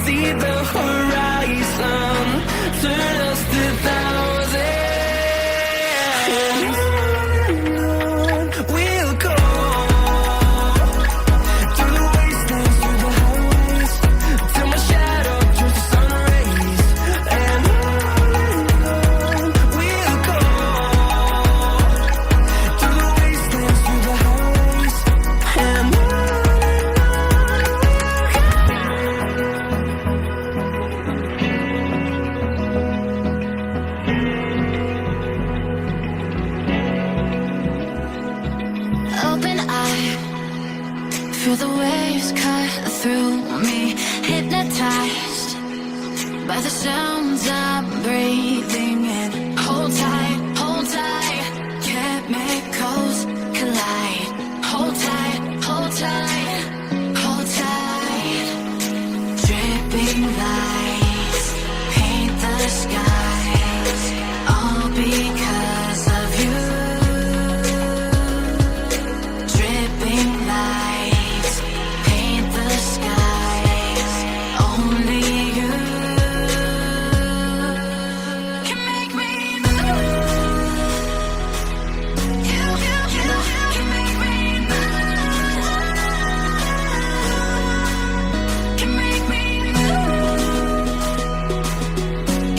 see the horizon, turn us to thousands. We'll go through the wastelands, through the highways, till my shadow turns to sun rays. And on we'll go through the wastelands, through the highways, and on. Open eye, feel the waves cut through me, hypnotized by the sounds I'm breathing in. Hold tight, chemicals collide. Hold tight, hold tight, hold tight. Dripping lights paint the skies, all because of you. Dripping lights paint the skies, only you can make me move. You can make me move. Can make me move.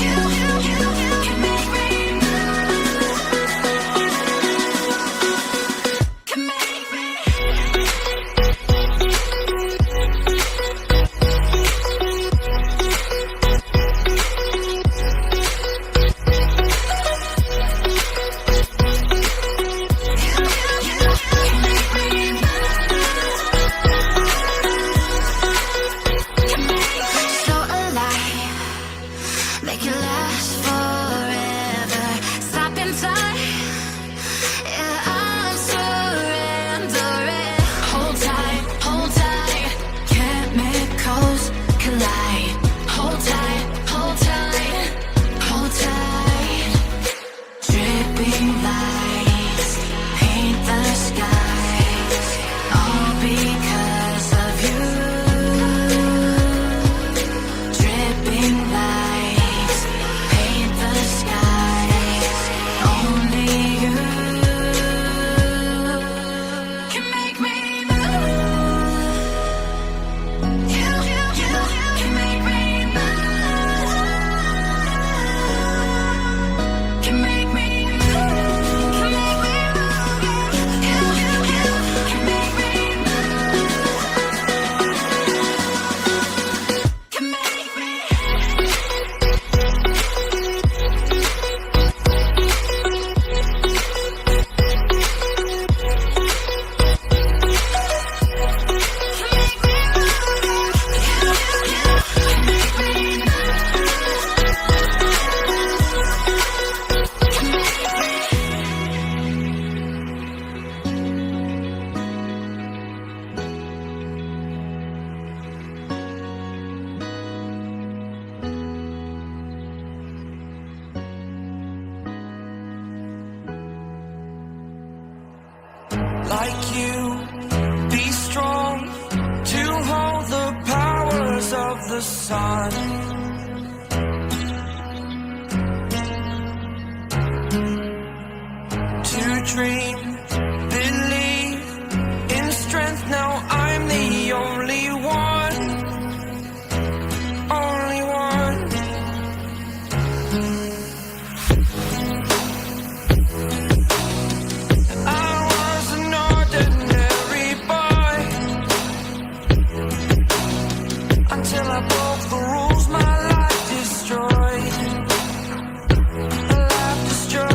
You can make me move. Can make me. So alive, make it last forever. Stop in time, yeah, I'm surrendering. Hold tight, chemicals collide. Hold tight, hold tight, hold tight. Dripping lights paint the skies, all because of you. Dripping lights paint the skies, only you can make me move. You can make me move. Can make me move. Can make me move. You can make me move. Can make me. Like you, be strong to hold the powers of the sun. To dream, believe in strength. Now I'm the only one, only one. I was an ordinary boy until I broke the rules. My life destroyed. A life destroyed.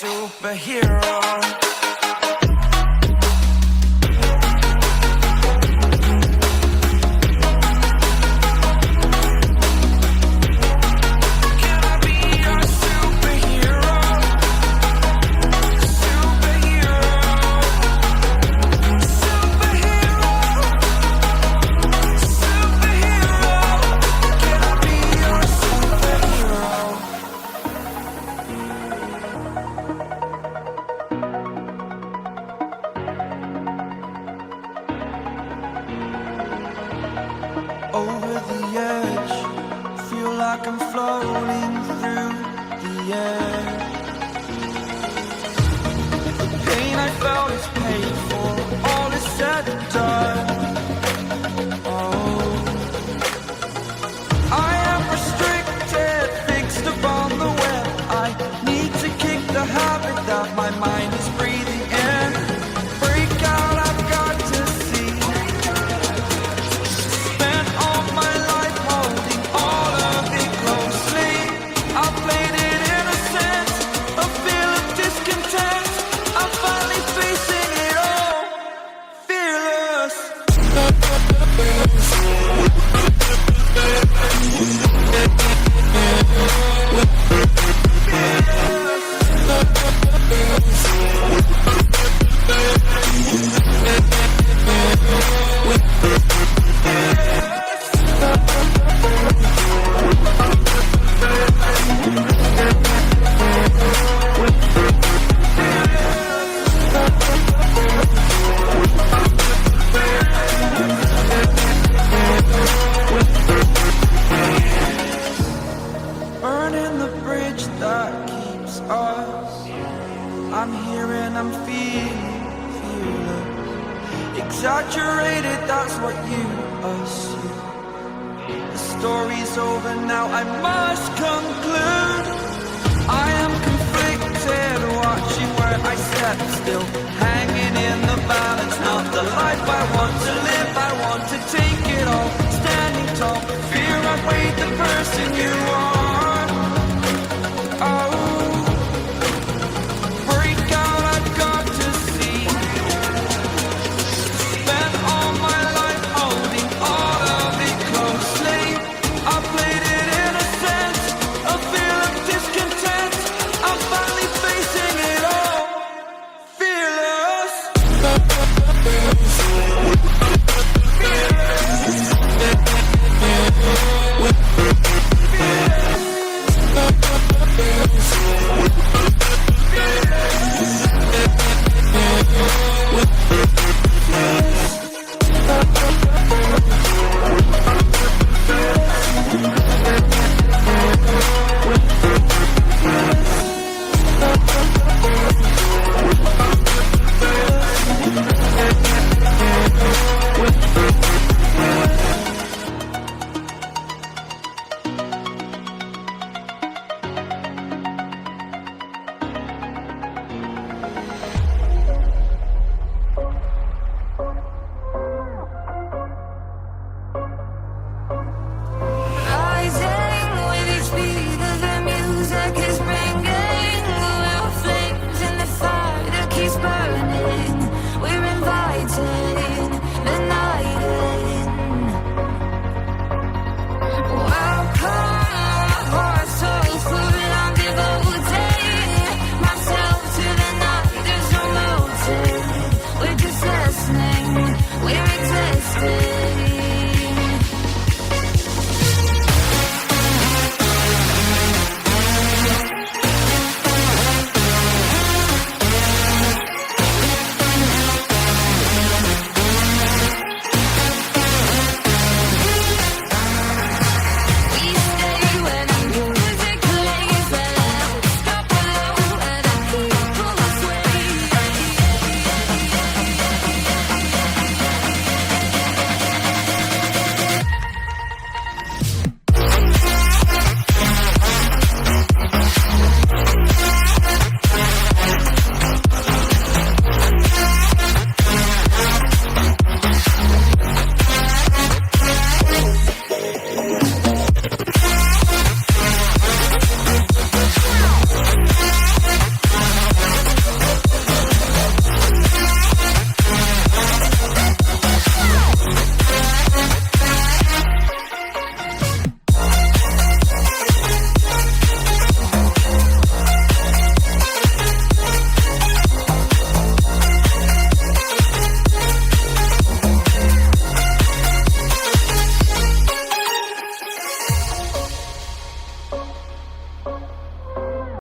superhero. Over the edge, feel like I'm floating through the air. The pain I felt is paid for, all is said and done. Oh, I am restricted, fixed upon the web. I need to kick the habit that my mind is breathing in. Break out, I've got to see. Spent all my life holding all of it closely. I played it innocent, a feel of discontent. I'm finally facing it all, fearless. Burning the bridge that keeps us. I'm here and I'm feeling exaggerated, that's what you assume. The story's over now, I must conclude. I am conflicted, watching where I step still, hanging in the balance. Not the life I want to live, I want to take it all. Standing tall, fear I'm waiting.